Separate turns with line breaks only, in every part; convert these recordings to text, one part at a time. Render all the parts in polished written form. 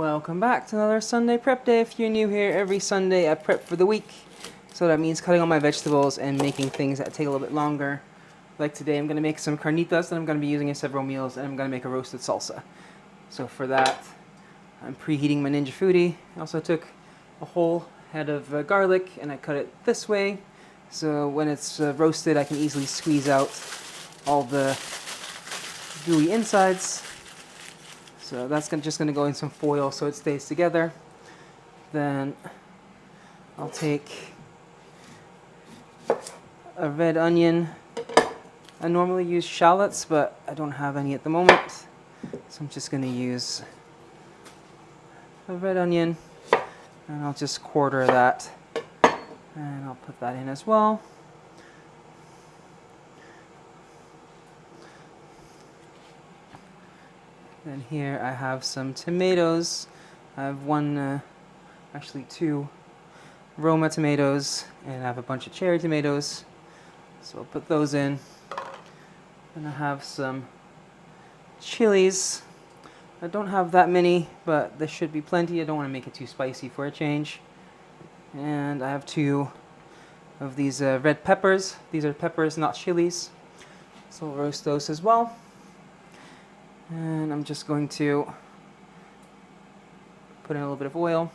Welcome back to another Sunday prep day. If you're new here, every Sunday I prep for the week. So that means cutting all my vegetables and making things that take a little bit longer. Like today I'm going to make some carnitas that I'm going to be using in several meals, and I'm going to make a roasted salsa. So for that, I'm preheating my Ninja Foodi. I also took a whole head of garlic and I cut it this way. So when it's roasted, I can easily squeeze out all the gooey insides. So that's just going to go in some foil so it stays together. Then I'll take a red onion. I normally use shallots, but I don't have any at the moment. So I'm just going to use a red onion, and I'll just quarter that. And I'll put that in as well. Then here I have some tomatoes. I have actually two Roma tomatoes, and I have a bunch of cherry tomatoes. So I'll put those in. Then I have some chilies. I don't have that many, but there should be plenty. I don't want to make it too spicy for a change. And I have two of these red peppers. These are peppers, not chilies. So I'll roast those as well. And I'm just going to put in a little bit of oil.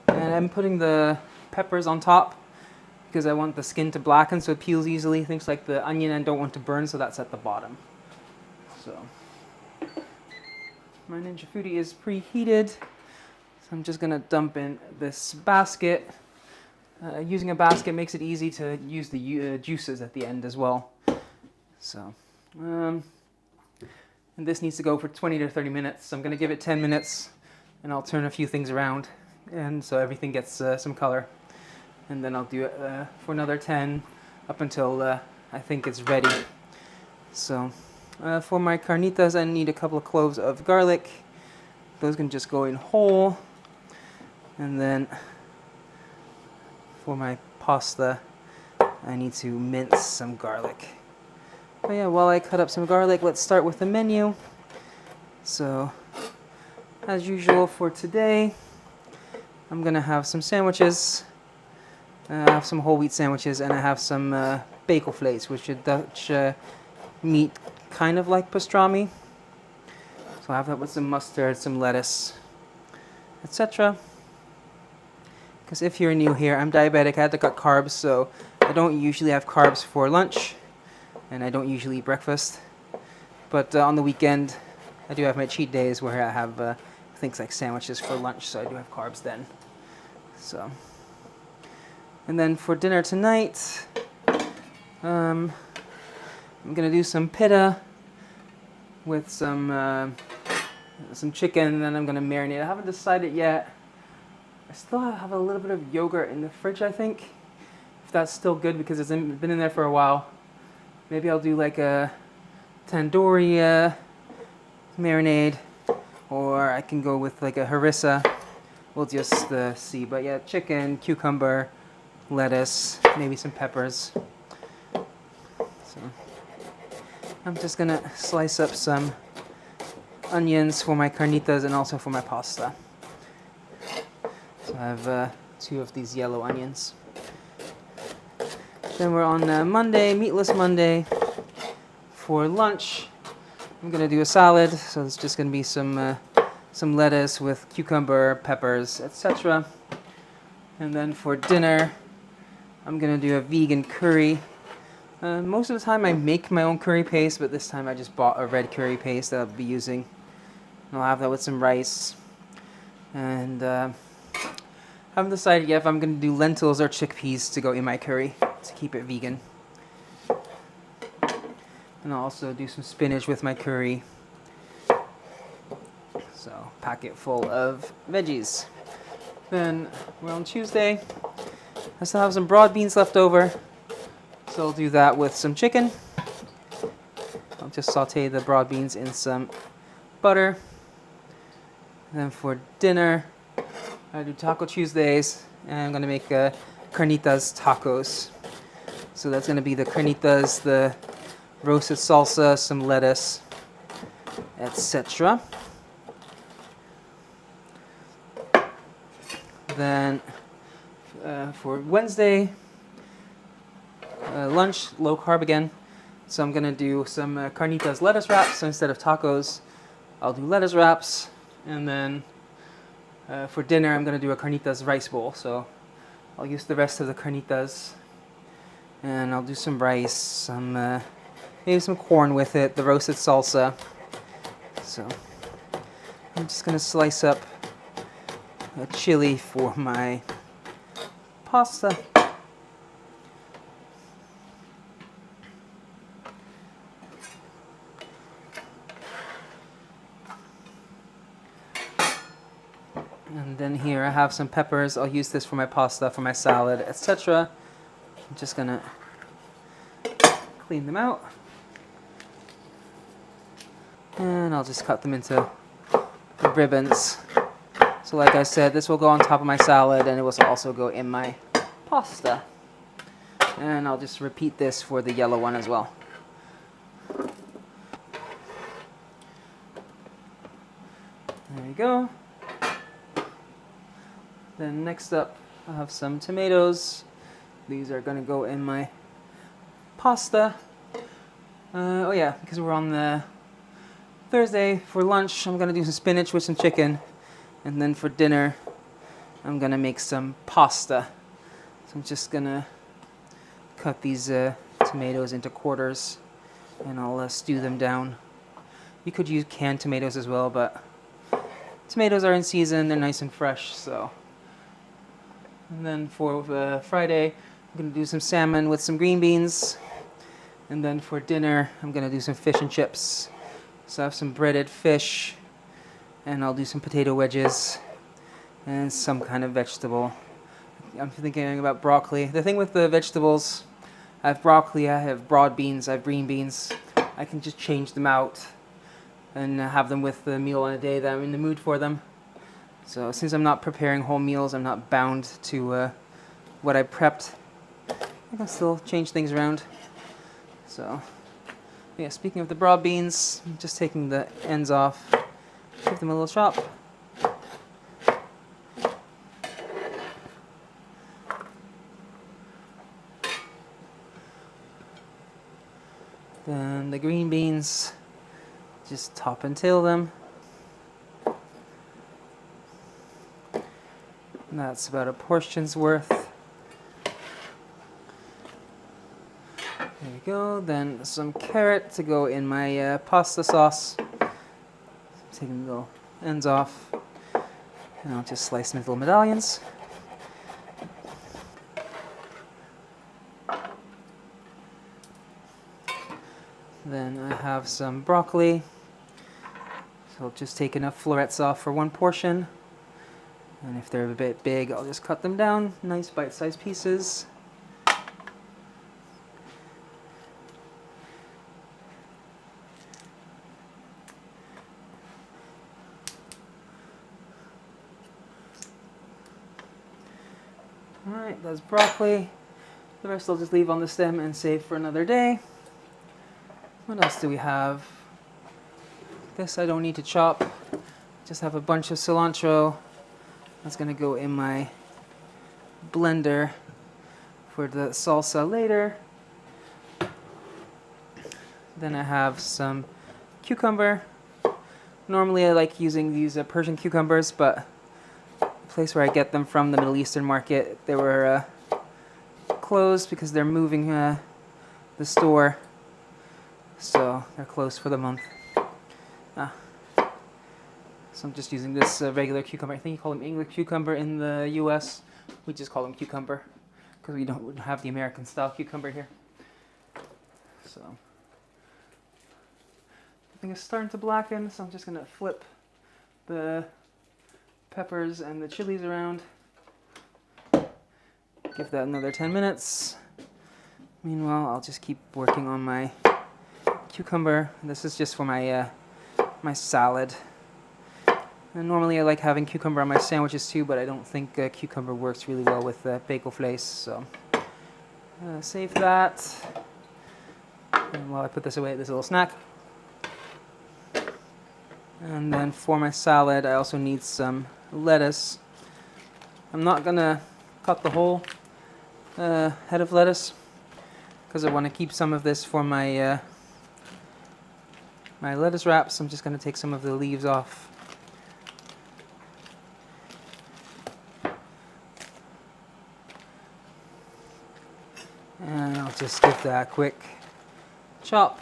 And I'm putting the peppers on top because I want the skin to blacken so it peels easily. Things like the onion I don't want to burn, so that's at the bottom. So my Ninja Foodi is preheated. So I'm just going to dump in this basket. Using a basket makes it easy to use the juices at the end as well. So and this needs to go for 20 to 30 minutes. So I'm going to give it 10 minutes, and I'll turn a few things around, and so everything gets some color. And then I'll do it for another 10 up until I think it's ready. So for my carnitas, I need a couple of cloves of garlic. Those can just go in whole. And then for my pasta, I need to mince some garlic. But yeah, while I cut up some garlic, let's start with the menu. So, as usual for today, I'm going to have some sandwiches. I have some whole wheat sandwiches, and I have some bakelvlees, which are Dutch meat, kind of like pastrami. So I have that with some mustard, some lettuce, etc. Because if you're new here, I'm diabetic. I had to cut carbs, so I don't usually have carbs for lunch. And I don't usually eat breakfast. But on the weekend, I do have my cheat days where I have things like sandwiches for lunch, so I do have carbs then. So, and then for dinner tonight, I'm gonna do some pita with some chicken, and then I'm gonna marinate. I haven't decided yet. I still have a little bit of yogurt in the fridge, I think. If that's still good, because it's been in there for a while. Maybe I'll do like a tandoori marinade, or I can go with like a harissa. We'll just see. But yeah, chicken, cucumber, lettuce, maybe some peppers. So I'm just gonna slice up some onions for my carnitas and also for my pasta. So I have two of these yellow onions. Then we're on Monday, Meatless Monday. For lunch, I'm gonna do a salad. So it's just gonna be some lettuce with cucumber, peppers, etc. And then for dinner, I'm gonna do a vegan curry. Most of the time I make my own curry paste, but this time I just bought a red curry paste that I'll be using. And I'll have that with some rice. And haven't decided yet if I'm gonna do lentils or chickpeas to go in my curry to keep it vegan. And I'll also do some spinach with my curry. So, packet full of veggies. Then we're on Tuesday. I still have some broad beans left over. So I'll do that with some chicken. I'll just saute the broad beans in some butter. And then for dinner, I do Taco Tuesdays, and I'm gonna make carnitas tacos. So that's gonna be the carnitas, the roasted salsa, some lettuce, etc. Then for Wednesday, lunch, low carb again. So I'm gonna do some carnitas lettuce wraps. So instead of tacos, I'll do lettuce wraps. And then for dinner, I'm gonna do a carnitas rice bowl. So I'll use the rest of the carnitas, and I'll do some rice, maybe some corn with it, the roasted salsa. So I'm just gonna slice up a chili for my pasta. And then here I have some peppers. I'll use this for my pasta, for my salad, etc. I'm just gonna clean them out. And I'll just cut them into ribbons. So like I said, this will go on top of my salad, and it will also go in my pasta. And I'll just repeat this for the yellow one as well. There you go. Then next up, I have some tomatoes. These are gonna go in my pasta. Oh yeah, because we're on the Thursday, for lunch, I'm gonna do some spinach with some chicken. And then for dinner, I'm gonna make some pasta. So I'm just gonna cut these tomatoes into quarters, and I'll stew them down. You could use canned tomatoes as well, but tomatoes are in season, they're nice and fresh, so. And then for Friday, I'm gonna do some salmon with some green beans. And then for dinner, I'm gonna do some fish and chips. So I have some breaded fish, and I'll do some potato wedges and some kind of vegetable. I'm thinking about broccoli. The thing with the vegetables, I have broccoli, I have broad beans, I have green beans. I can just change them out and have them with the meal on a day that I'm in the mood for them. So since I'm not preparing whole meals, I'm not bound to what I prepped. I can still change things around. So yeah, speaking of the broad beans, I'm just taking the ends off, give them a little chop. Then the green beans, just top and tail them. And that's about a portion's worth. There we go. Then some carrot to go in my pasta sauce. Taking the little ends off, and I'll just slice them into little medallions. Then I have some broccoli. So I'll just take enough florets off for one portion. And if they're a bit big, I'll just cut them down, nice bite-sized pieces. Alright, that's broccoli. The rest I'll just leave on the stem and save for another day. What else do we have? This I don't need to chop. Just have a bunch of cilantro. That's gonna go in my blender for the salsa later. Then I have some cucumber. Normally I like using these Persian cucumbers, but the place where I get them from, the Middle Eastern market, they were closed because they're moving the store. So they're closed for the month. So I'm just using this regular cucumber. I think you call them English cucumber in the US. We just call them cucumber because we don't have the American style cucumber here. So I think it's starting to blacken, so I'm just gonna flip the peppers and the chilies around. Give that another 10 minutes. Meanwhile, I'll just keep working on my cucumber. This is just for my my salad. And normally I like having cucumber on my sandwiches too, but I don't think cucumber works really well with bagel flakes, so save that. And while I put this away, this little snack. And then for my salad, I also need some lettuce. I'm not gonna cut the whole head of lettuce because I want to keep some of this for my my lettuce wraps. I'm just gonna take some of the leaves off. And I'll just give that a quick chop.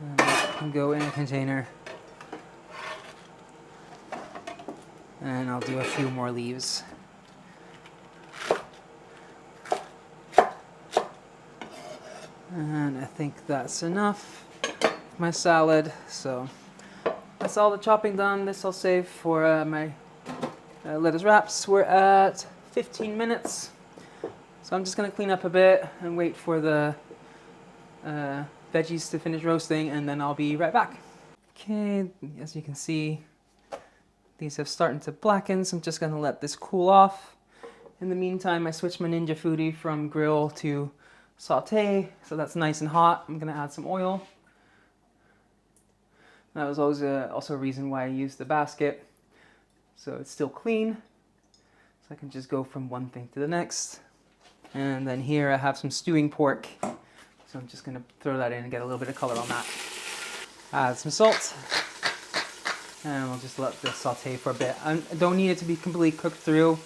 And that can go in a container. And I'll do a few more leaves. And I think that's enough for my salad. So that's all the chopping done. This I'll save for my lettuce wraps. We're at 15 minutes. So I'm just going to clean up a bit and wait for the veggies to finish roasting, and then I'll be right back. Okay, as you can see, these have started to blacken, so I'm just going to let this cool off. In the meantime, I switched my Ninja Foodi from grill to saute, so that's nice and hot. I'm going to add some oil. That was always also a reason why I used the basket, so it's still clean. So I can just go from one thing to the next. And then here I have some stewing pork, so I'm just going to throw that in and get a little bit of color on that. Add some salt. And we'll just let this saute for a bit. I don't need it to be completely cooked through.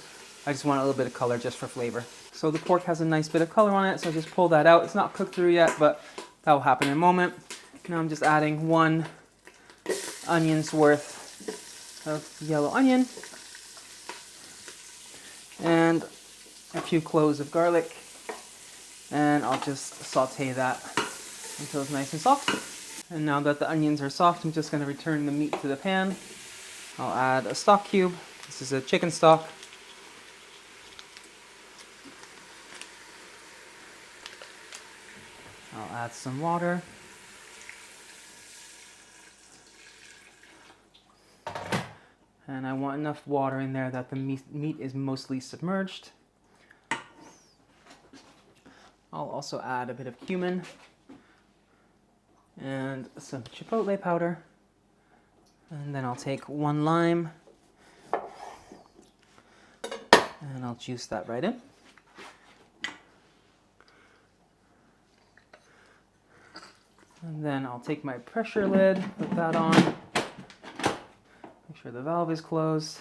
I just want a little bit of color just for flavor. So the pork has a nice bit of color on it, so just pull that out. It's not cooked through yet, but that will happen in a moment. Now I'm just adding 1 onion's worth of yellow onion and a few cloves of garlic. And I'll just saute that until it's nice and soft. And now that the onions are soft, I'm just going to return the meat to the pan. I'll add a stock cube. This is a chicken stock. I'll add some water. And I want enough water in there that the meat is mostly submerged. I'll also add a bit of cumin and some chipotle powder. And then I'll take 1 lime and I'll juice that right in. And then I'll take my pressure lid, put that on, make sure the valve is closed,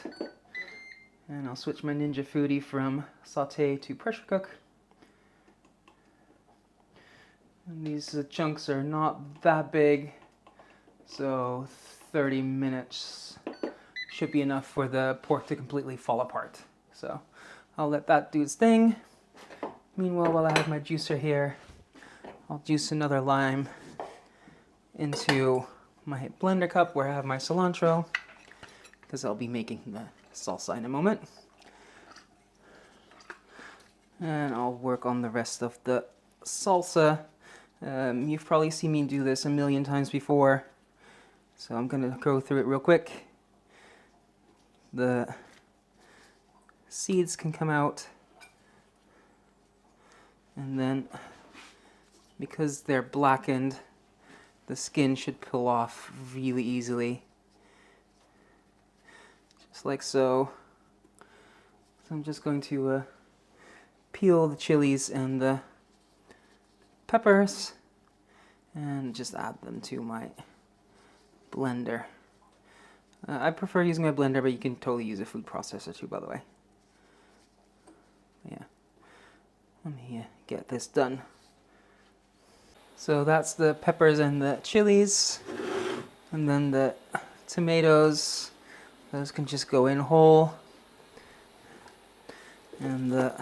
and I'll switch my Ninja Foodi from saute to pressure cook. And these chunks are not that big, so 30 minutes should be enough for the pork to completely fall apart. So I'll let that do its thing. Meanwhile, while I have my juicer here, I'll juice another lime into my blender cup where I have my cilantro, because I'll be making the salsa in a moment. And I'll work on the rest of the salsa. You've probably seen me do this a million times before, so I'm going to go through it real quick. The seeds can come out, and then because they're blackened, the skin should peel off really easily, just like so. So I'm just going to peel the chilies and the peppers and just add them to my blender. I prefer using my blender, but you can totally use a food processor too, by the way. Yeah, let me get this done. So that's the peppers and the chilies, and then the tomatoes, those can just go in whole, and the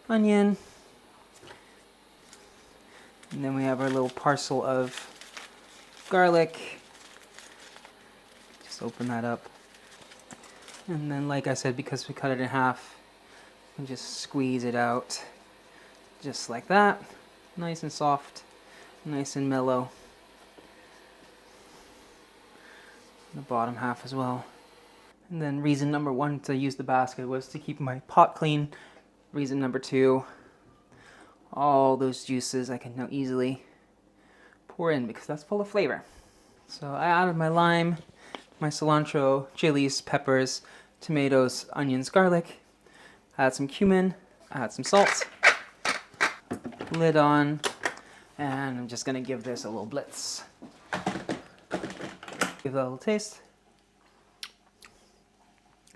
onion. And then we have our little parcel of garlic. Just open that up. And then, like I said, because we cut it in half, you can just squeeze it out just like that. Nice and soft, nice and mellow. The bottom half as well. And then reason number 1 to use the basket was to keep my pot clean. Reason number 2, all those juices I can now easily pour in because that's full of flavor. So I added my lime, my cilantro, chilies, peppers, tomatoes, onions, garlic. Add some cumin, add some salt, lid on, and I'm just gonna give this a little blitz. Give that a little taste.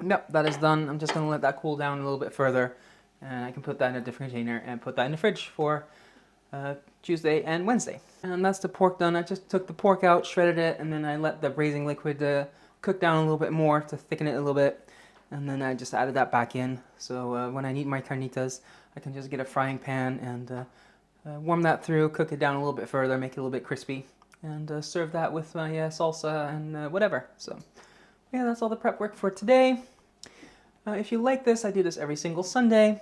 Yep, that is done. I'm just gonna let that cool down a little bit further, and I can put that in a different container and put that in the fridge for Tuesday and Wednesday. And that's the pork done. I just took the pork out, shredded it, and then I let the braising liquid cook down a little bit more to thicken it a little bit. And then I just added that back in. So when I need my carnitas, I can just get a frying pan and warm that through, cook it down a little bit further, make it a little bit crispy, and serve that with my salsa and whatever. So yeah, that's all the prep work for today. If you like this, I do this every single Sunday.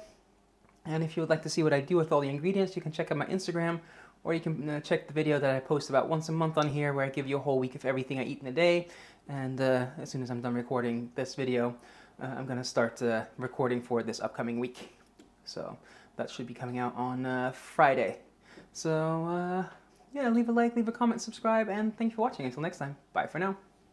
And if you would like to see what I do with all the ingredients, you can check out my Instagram, or you can check the video that I post about once a month on here, where I give you a whole week of everything I eat in a day. And as soon as I'm done recording this video, I'm going to start recording for this upcoming week. So that should be coming out on Friday. So yeah, leave a like, leave a comment, subscribe, and thank you for watching. Until next time, bye for now.